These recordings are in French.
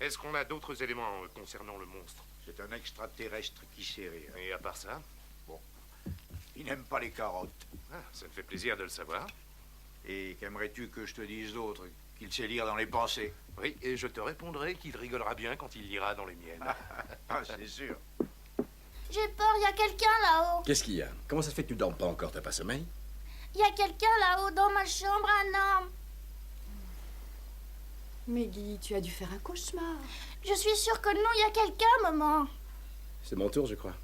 Est-ce qu'on a d'autres éléments concernant le monstre? C'est un extraterrestre qui sait rire. Et à part ça? Bon. Il n'aime pas les carottes. Ah, ça me fait plaisir de le savoir. Et qu'aimerais-tu que je te dise d'autre? Qu'il sait lire dans les pensées. Oui, et je te répondrai qu'il rigolera bien quand il lira dans les miennes. Ah, c'est sûr. J'ai peur, il y a quelqu'un là-haut. Qu'est-ce qu'il y a? Comment ça se fait que tu dors pas encore? T'as pas sommeil? Il y a quelqu'un là-haut dans ma chambre, un homme. Meggy, tu as dû faire un cauchemar. Je suis sûre que non, il y a quelqu'un, maman. C'est mon tour, je crois.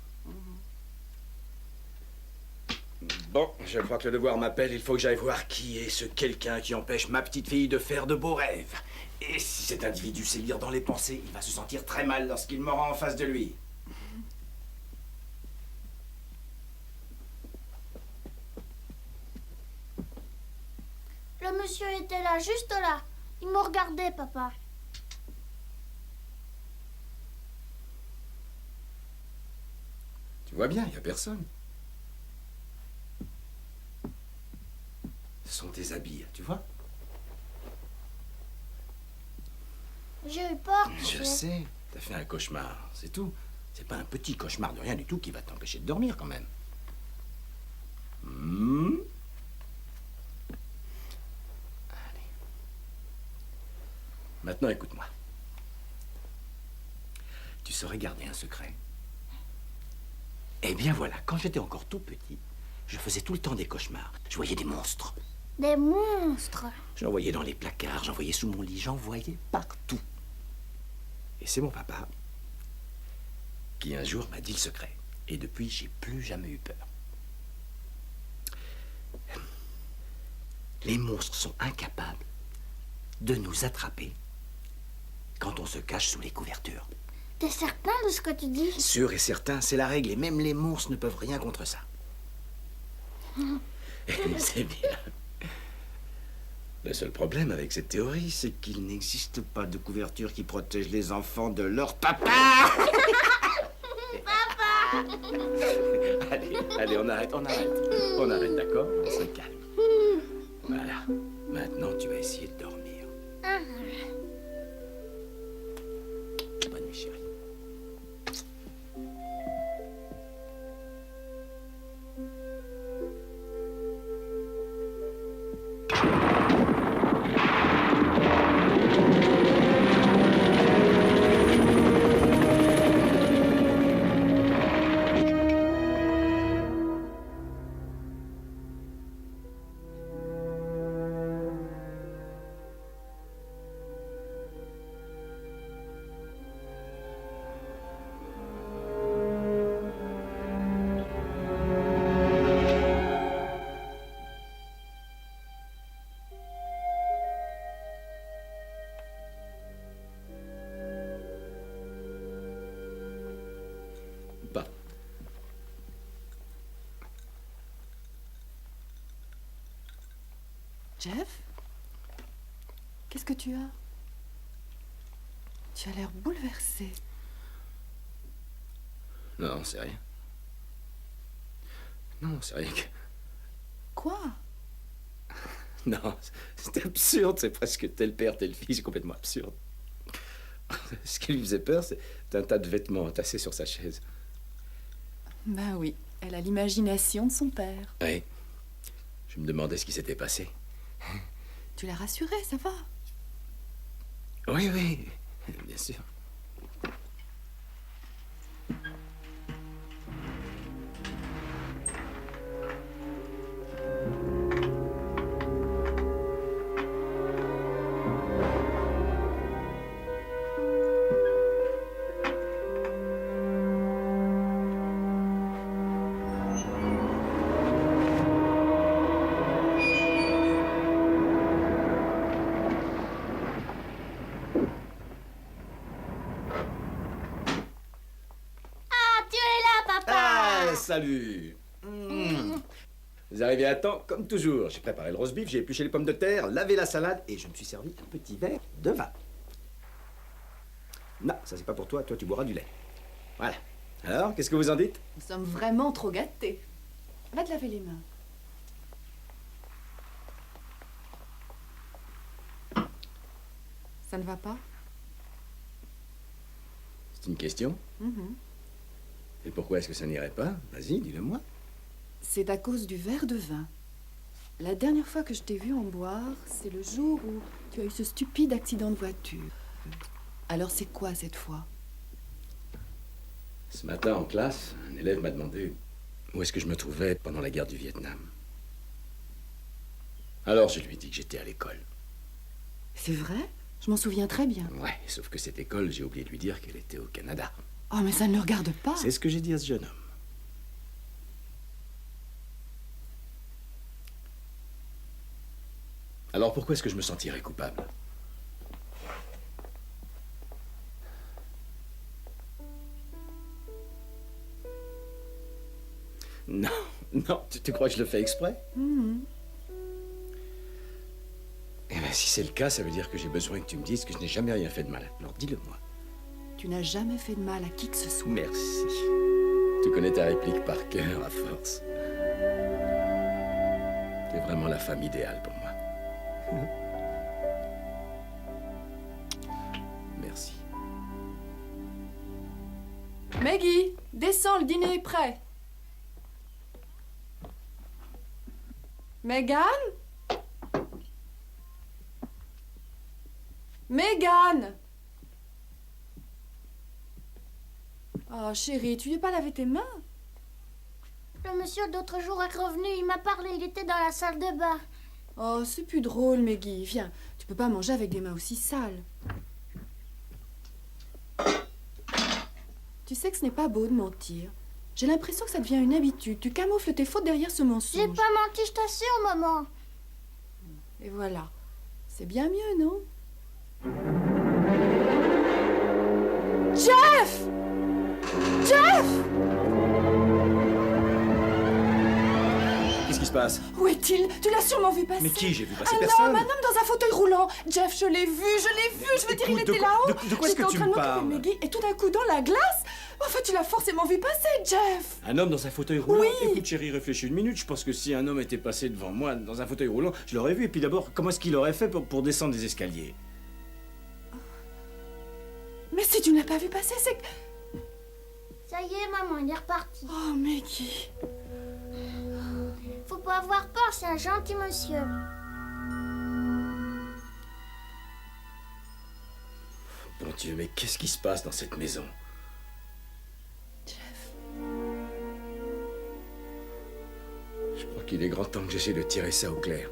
Bon, je crois que le devoir m'appelle. Il faut que j'aille voir qui est ce quelqu'un qui empêche ma petite fille de faire de beaux rêves. Et si cet individu sait lire dans les pensées, il va se sentir très mal lorsqu'il m'aura en face de lui. Le monsieur était là, juste là. Il me regardait, papa. Tu vois bien, il n'y a personne. Ce sont tes habits, tu vois? J'ai eu peur, tu Je sais, t'as fait un cauchemar, c'est tout. C'est pas un petit cauchemar de rien du tout qui va t'empêcher de dormir, quand même. Allez. Maintenant, écoute-moi. Tu saurais garder un secret? Eh bien voilà, quand j'étais encore tout petit, je faisais tout le temps des cauchemars. Je voyais des monstres. Des monstres. J'en voyais dans les placards, j'en voyais sous mon lit, j'en voyais partout. Et c'est mon papa qui un jour m'a dit le secret. Et depuis, j'ai plus jamais eu peur. Les monstres sont incapables de nous attraper quand on se cache sous les couvertures. T'es certain de ce que tu dis? Sûr et certain, c'est la règle. Et même les monstres ne peuvent rien contre ça. C'est bien. Le seul problème avec cette théorie, c'est qu'il n'existe pas de couverture qui protège les enfants de leur papa. Papa! Allez, on arrête. On arrête, d'accord? On se calme. Voilà. Maintenant, tu vas essayer de dormir. Bonne nuit, chérie. Jeff? Qu'est-ce que tu as? Tu as l'air bouleversé. Non, c'est rien. Non, c'est rien que... Quoi? Non, c'est absurde, c'est presque tel père, tel fils, c'est complètement absurde. Ce qui lui faisait peur, c'est un tas de vêtements entassés sur sa chaise. Ben oui, elle a l'imagination de son père. Oui. Je me demandais ce qui s'était passé. Tu l'as rassuré, ça va? Oui, oui, bien sûr. Salut. Vous arrivez à temps, comme toujours. J'ai préparé le roast beef, j'ai épluché les pommes de terre, lavé la salade et je me suis servi un petit verre de vin. Non, ça c'est pas pour toi, toi tu boiras du lait. Voilà. Alors, qu'est-ce que vous en dites? Nous sommes vraiment trop gâtés. Va te laver les mains. Ça ne va pas? C'est une question? Et pourquoi est-ce que ça n'irait pas? Vas-y, dis-le-moi. C'est à cause du verre de vin. La dernière fois que je t'ai vu en boire, c'est le jour où tu as eu ce stupide accident de voiture. Alors c'est quoi cette fois? Ce matin, en classe, un élève m'a demandé où est-ce que je me trouvais pendant la guerre du Vietnam. Alors je lui ai dit que j'étais à l'école. C'est vrai? Je m'en souviens très bien. Ouais, sauf que cette école, j'ai oublié de lui dire qu'elle était au Canada. Oh, mais ça ne le regarde pas. C'est ce que j'ai dit à ce jeune homme. Alors pourquoi est-ce que je me sentirais coupable? Non, non, tu crois que je le fais exprès? Eh bien, si c'est le cas, ça veut dire que j'ai besoin que tu me dises que je n'ai jamais rien fait de mal. Alors dis-le-moi. Tu n'as jamais fait de mal à qui que ce soit. Merci. Tu connais ta réplique par cœur, à force. Tu es vraiment la femme idéale pour moi. Merci. Maggie, descends, le dîner est prêt. Megan? Megan! Oh, chérie, tu lui as pas lavé tes mains? Le monsieur d'autre jour est revenu, il m'a parlé, il était dans la salle de bain. Oh, c'est plus drôle, Maggie. Viens, tu peux pas manger avec des mains aussi sales. Tu sais que ce n'est pas beau de mentir. J'ai l'impression que ça devient une habitude. Tu camoufles tes fautes derrière ce mensonge. J'ai pas menti, je t'assure, maman. Et voilà. C'est bien mieux, non? Jeff! Jeff! Qu'est-ce qui se passe? Où est-il? Tu l'as sûrement vu passer. Mais qui? J'ai vu passer Un personne. homme dans un fauteuil roulant. Jeff, je l'ai vu. Je veux dire, il écoute, était là-haut. de quoi est-ce que tu me J'étais en train de parles? m'occuper de Maggie et tout d'un coup, dans la glace. Enfin, tu l'as forcément vu passer, Jeff. Un homme dans un fauteuil roulant? Oui. Écoute, chérie, réfléchis une minute. Je pense que si un homme était passé devant moi dans un fauteuil roulant, je l'aurais vu. Et puis d'abord, comment est-ce qu'il aurait fait pour descendre des escaliers? Mais si tu ne l'as pas vu passer, c'est que... Ça y est, maman, il est reparti. Oh, Maggie. Faut pas avoir peur, c'est un gentil monsieur. Bon Dieu, mais qu'est-ce qui se passe dans cette maison? Jeff. Je crois qu'il est grand temps que j'essaie de tirer ça au clair.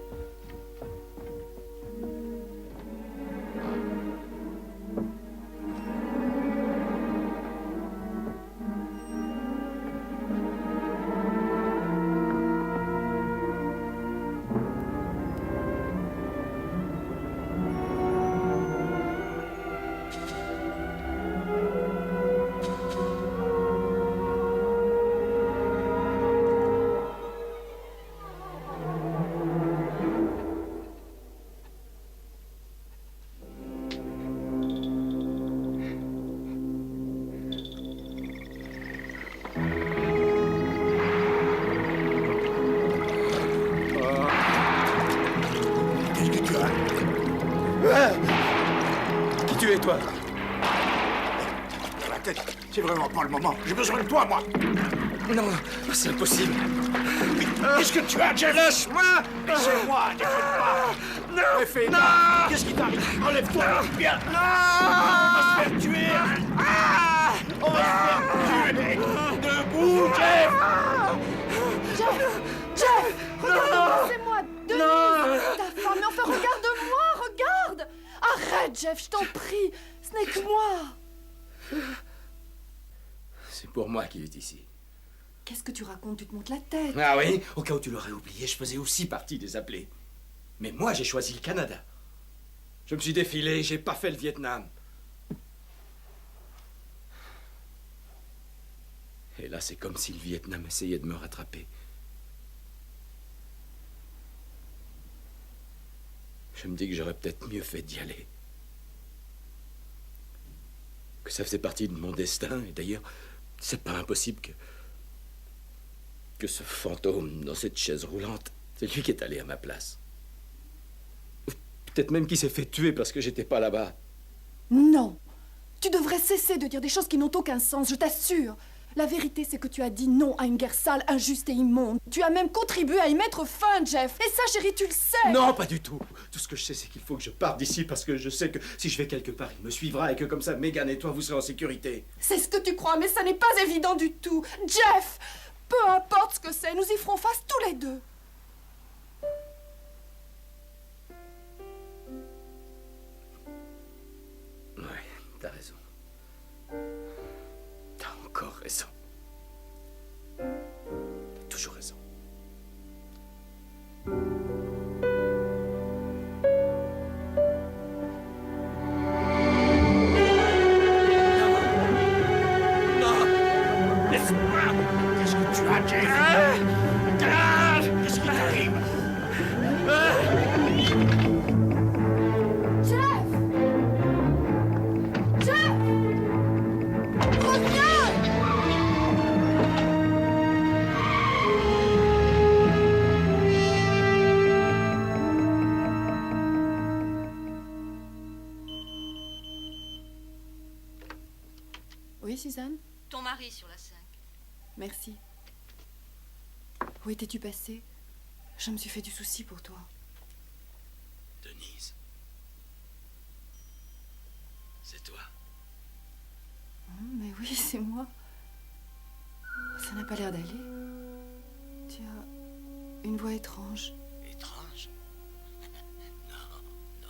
Qui tu es, toi? Dans la tête, c'est vraiment pas le moment. J'ai besoin de toi, moi. Non, c'est impossible. Qu'est-ce que tu as, Jeff? Lâche-moi! C'est moi, t'écoute pas. Non! Fais qu'est-ce qui t'arrive? Enlève-toi, viens! On va se faire tuer! On va se faire tuer! Debout, Jeff! Jeff! Regarde, c'est moi, Denise, ta femme. Mais enfin, regarde-moi, regarde! Arrête, Jeff, je t'en prie. Ce n'est que moi. C'est pour moi qu'il est ici. Qu'est-ce que tu racontes? Tu te montes la tête. Ah oui? Au cas où tu l'aurais oublié, je faisais aussi partie des appelés. Mais moi, j'ai choisi le Canada. Je me suis défilé, j'ai pas fait le Vietnam. Et là, c'est comme si le Vietnam essayait de me rattraper. Je me dis que j'aurais peut-être mieux fait d'y aller. Que ça faisait partie de mon destin. Et d'ailleurs, c'est pas impossible que ce fantôme dans cette chaise roulante, c'est lui qui est allé à ma place. Peut-être même qu'il s'est fait tuer parce que j'étais pas là-bas. Non. Tu devrais cesser de dire des choses qui n'ont aucun sens, je t'assure. La vérité, c'est que tu as dit non à une guerre sale, injuste et immonde. Tu as même contribué à y mettre fin, Jeff. Et ça, chérie, tu le sais. Non, pas du tout. Tout ce que je sais, c'est qu'il faut que je parte d'ici parce que je sais que si je vais quelque part, il me suivra et que comme ça, Megan et toi, vous serez en sécurité. C'est ce que tu crois, mais ça n'est pas évident du tout. Jeff, peu importe ce que c'est, nous y ferons face tous les deux. Ouais, t'as raison. T'as encore raison. T'as toujours raison. Qu'est-ce que tu as, Jeff? Qu'est-ce qui t'arrive? Jeff! Jeff! Reviens! Oui, Suzanne? Ton mari sur la 5. Merci. Où étais-tu passée? Je me suis fait du souci pour toi. Denise. C'est toi. Mais oui, c'est moi. Ça n'a pas l'air d'aller. Tu as une voix étrange. Étrange. Non, non.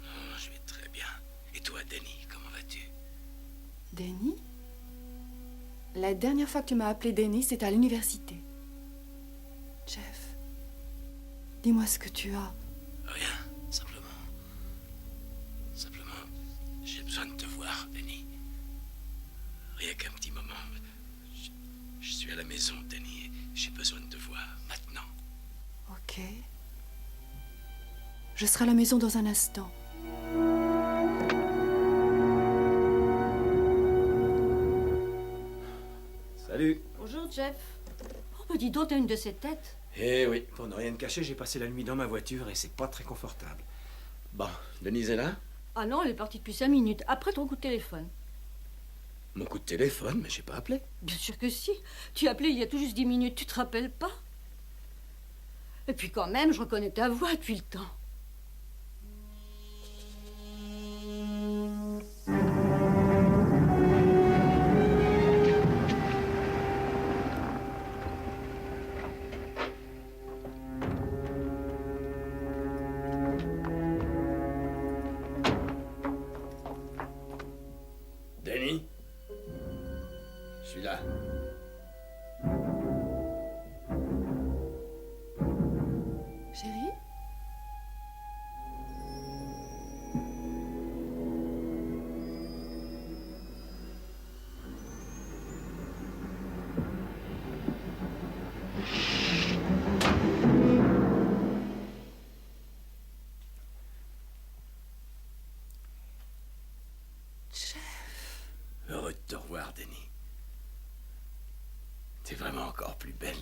Non, je vais très bien. Et toi, Danny, comment vas-tu? Danny? La dernière fois que tu m'as appelé Danny, c'était à l'université. Jeff, dis-moi ce que tu as. Rien, simplement. Simplement, j'ai besoin de te voir, Danny. Rien qu'un petit moment. Je suis à la maison, Danny, et j'ai besoin de te voir maintenant. Ok. Je serai à la maison dans un instant. Salut. Bonjour, Jeff. Oh, bah dis donc, t'as une de ces têtes. Eh oui, pour ne rien te cacher, j'ai passé la nuit dans ma voiture et c'est pas très confortable. Bon, Denise est là? Ah non, elle est partie depuis 5 minutes, après ton coup de téléphone. Mon coup de téléphone, mais j'ai pas appelé. Bien sûr que si. Tu as appelé il y a tout juste 10 minutes, tu te rappelles pas? Et puis quand même, je reconnais ta voix depuis le temps. Danny? Je suis là. Chérie? Heureux de te revoir, Danny. T'es vraiment encore plus belle.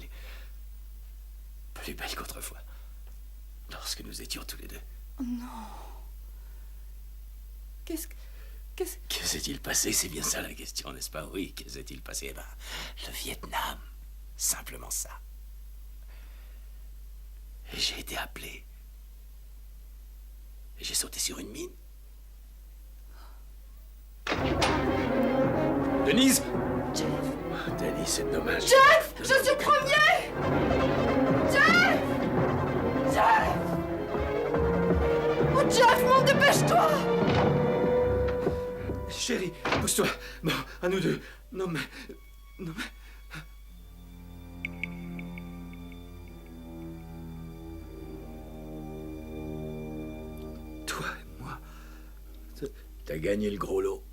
Plus belle qu'autrefois. Lorsque nous étions tous les deux. Oh non. Qu'est-ce que... Que s'est-il passé? C'est bien ça la question, n'est-ce pas? Oui, que s'est-il passé? Eh ben, le Vietnam. Simplement ça. Et j'ai été appelé. Et j'ai sauté sur une mine. Denise! Jeff! Denise, c'est dommage. Jeff! Je suis le premier! Jeff! Jeff! Oh, Jeff, monte, dépêche-toi! Chérie, pousse-toi. Bon, à nous deux. Non mais... Non mais... Toi et moi... T'as gagné le gros lot.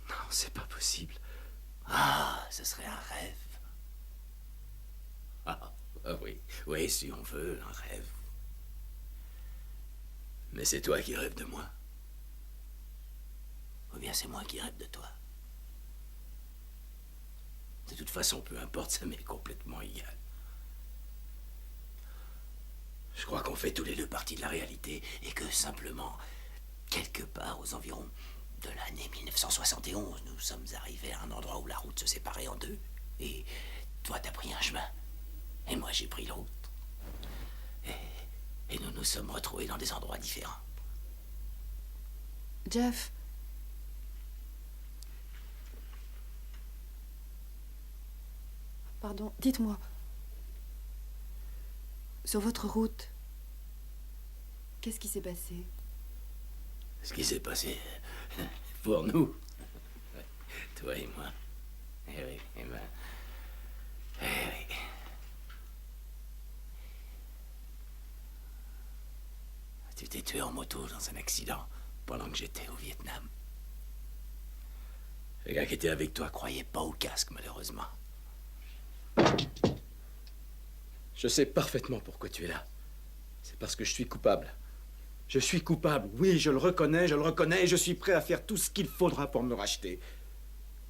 Non, c'est pas possible. Ah, ce serait un rêve. Ah, oui, oui, si on veut, un rêve. Mais c'est toi qui rêves de moi. Ou bien c'est moi qui rêve de toi. De toute façon, peu importe, ça m'est complètement égal. Je crois qu'on fait tous les deux partie de la réalité et que simplement, quelque part aux environs de l'année 1971. Nous sommes arrivés à un endroit où la route se séparait en deux. Et toi, t'as pris un chemin. Et moi, j'ai pris l'autre. Et nous nous sommes retrouvés dans des endroits différents. Jeff. Pardon, dites-moi. Sur votre route, qu'est-ce qui s'est passé? Ce qui s'est passé pour nous, toi et moi. Eh oui, eh ben... Eh oui. Tu t'es tué en moto dans un accident pendant que j'étais au Vietnam. Le gars qui était avec toi croyait pas au casque, malheureusement. Je sais parfaitement pourquoi tu es là. C'est parce que je suis coupable. Je suis coupable, oui, je le reconnais, et je suis prêt à faire tout ce qu'il faudra pour me racheter.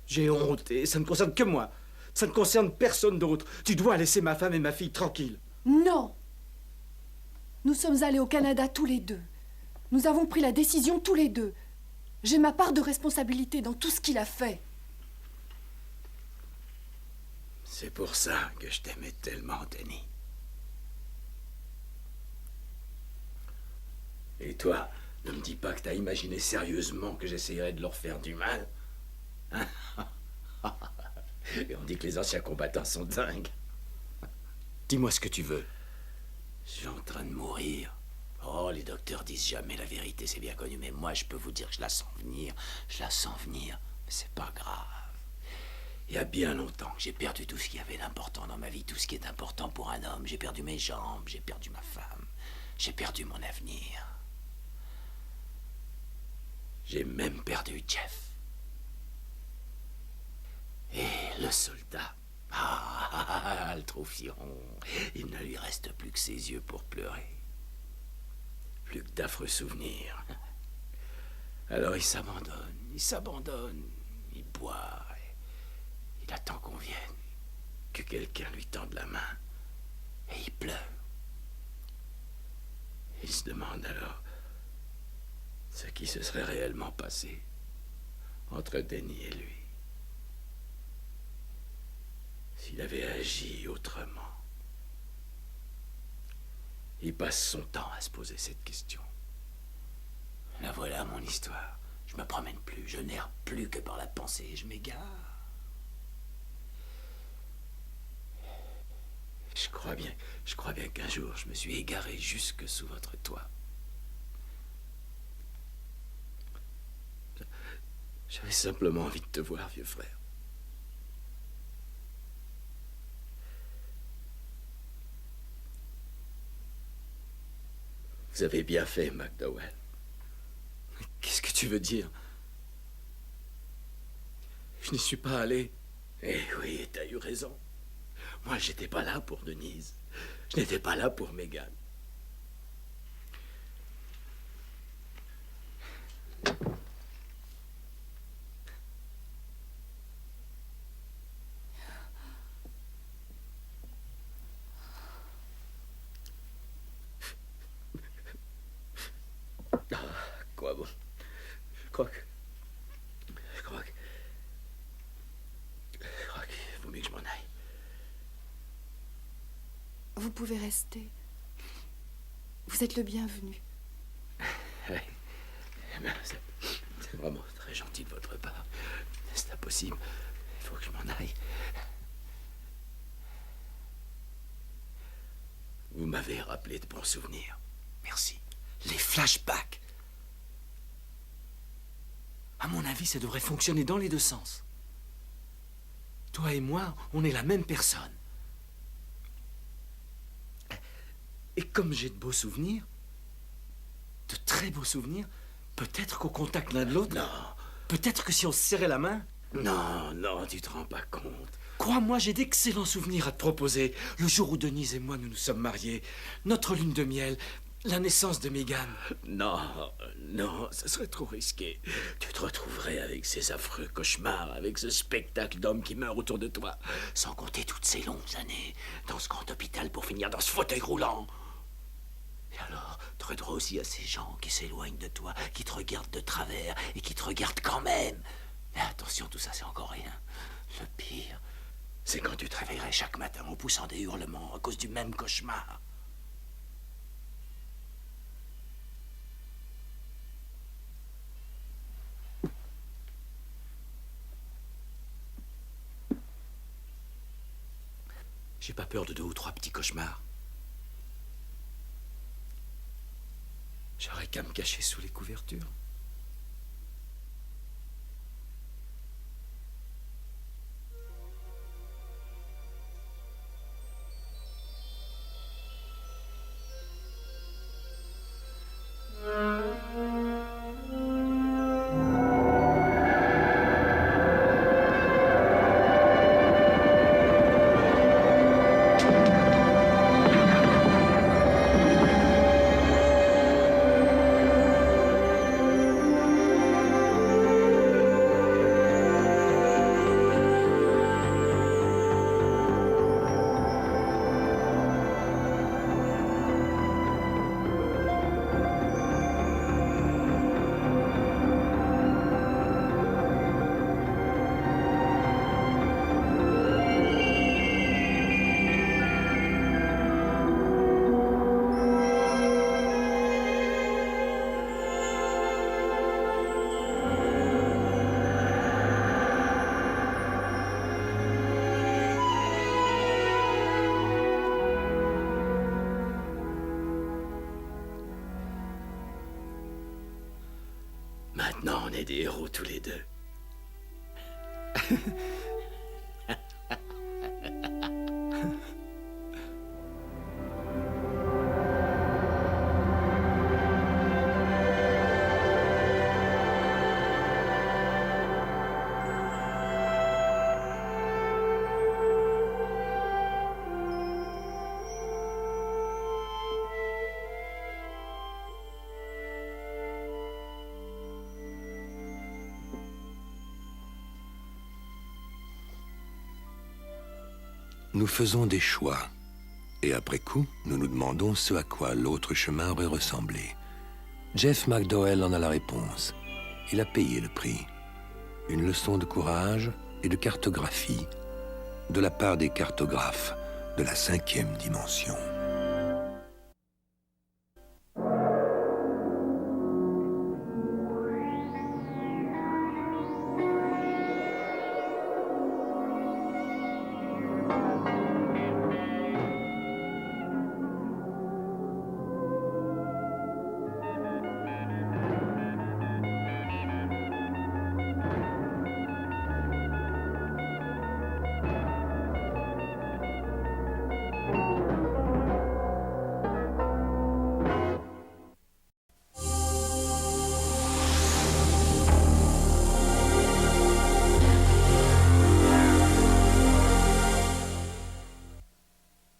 J'ai honte, et ça ne concerne que moi. Ça ne concerne personne d'autre. Tu dois laisser ma femme et ma fille tranquilles. Non! Nous sommes allés au Canada tous les deux. Nous avons pris la décision tous les deux. J'ai ma part de responsabilité dans tout ce qu'il a fait. C'est pour ça que je t'aimais tellement, Denis. Et toi, ne me dis pas que t'as imaginé sérieusement que j'essayerais de leur faire du mal. Hein? Et on dit que les anciens combattants sont dingues. Dis-moi ce que tu veux. Je suis en train de mourir. Oh, les docteurs disent jamais la vérité, c'est bien connu, mais moi, je peux vous dire que je la sens venir. Je la sens venir, mais c'est pas grave. Il y a bien longtemps que j'ai perdu tout ce qui avait d'important dans ma vie, tout ce qui est important pour un homme. J'ai perdu mes jambes, j'ai perdu ma femme, j'ai perdu mon avenir. J'ai même perdu Jeff. Et le soldat, le troufion, il ne lui reste plus que ses yeux pour pleurer. Plus que d'affreux souvenirs. Alors il s'abandonne, il boit, il attend qu'on vienne, que quelqu'un lui tende la main, et il pleure. Il se demande alors ce qui se serait réellement passé entre Denis et lui. S'il avait agi autrement. Il passe son temps à se poser cette question. La voilà mon histoire. Je me promène plus, je n'erre plus que par la pensée, je m'égare. Je crois bien qu'un jour je me suis égaré jusque sous votre toit. J'avais simplement envie de te voir, vieux frère. Vous avez bien fait, McDowell. Qu'est-ce que tu veux dire? Je n'y suis pas allé. Eh oui, t'as eu raison. Moi, j'étais pas là pour Denise. Je n'étais pas là pour Megan. Quoi bon? Je crois qu'il vaut mieux que je m'en aille. Vous pouvez rester. Vous êtes le bienvenu. Oui. Eh bien, c'est vraiment très gentil de votre part. C'est impossible. Il faut que je m'en aille. Vous m'avez rappelé de bons souvenirs. Merci. Les flashbacks. À mon avis, ça devrait fonctionner dans les deux sens. Toi et moi, on est la même personne. Et comme j'ai de beaux souvenirs, de très beaux souvenirs, peut-être qu'au contact l'un de l'autre... Non. Peut-être que si on se serrait la main... Non, tu te rends pas compte. Crois-moi, j'ai d'excellents souvenirs à te proposer. Le jour où Denise et moi, nous nous sommes mariés. Notre lune de miel. La naissance de Megan. Non, ce serait trop risqué. Tu te retrouverais avec ces affreux cauchemars, avec ce spectacle d'hommes qui meurent autour de toi. Sans compter toutes ces longues années dans ce grand hôpital pour finir dans ce fauteuil roulant. Et alors, te prendras aussi à ces gens qui s'éloignent de toi, qui te regardent de travers et qui te regardent quand même. Mais attention, tout ça, c'est encore rien. Le pire, c'est quand tu te réveillerais chaque matin en poussant des hurlements à cause du même cauchemar. J'ai pas peur de 2 ou 3 petits cauchemars. J'aurais qu'à me cacher sous les couvertures. Maintenant, on est des héros tous les deux. Nous faisons des choix. Et après coup, nous nous demandons ce à quoi l'autre chemin aurait ressemblé. Jeff McDowell en a la réponse. Il a payé le prix. Une leçon de courage et de cartographie de la part des cartographes de la 5e dimension.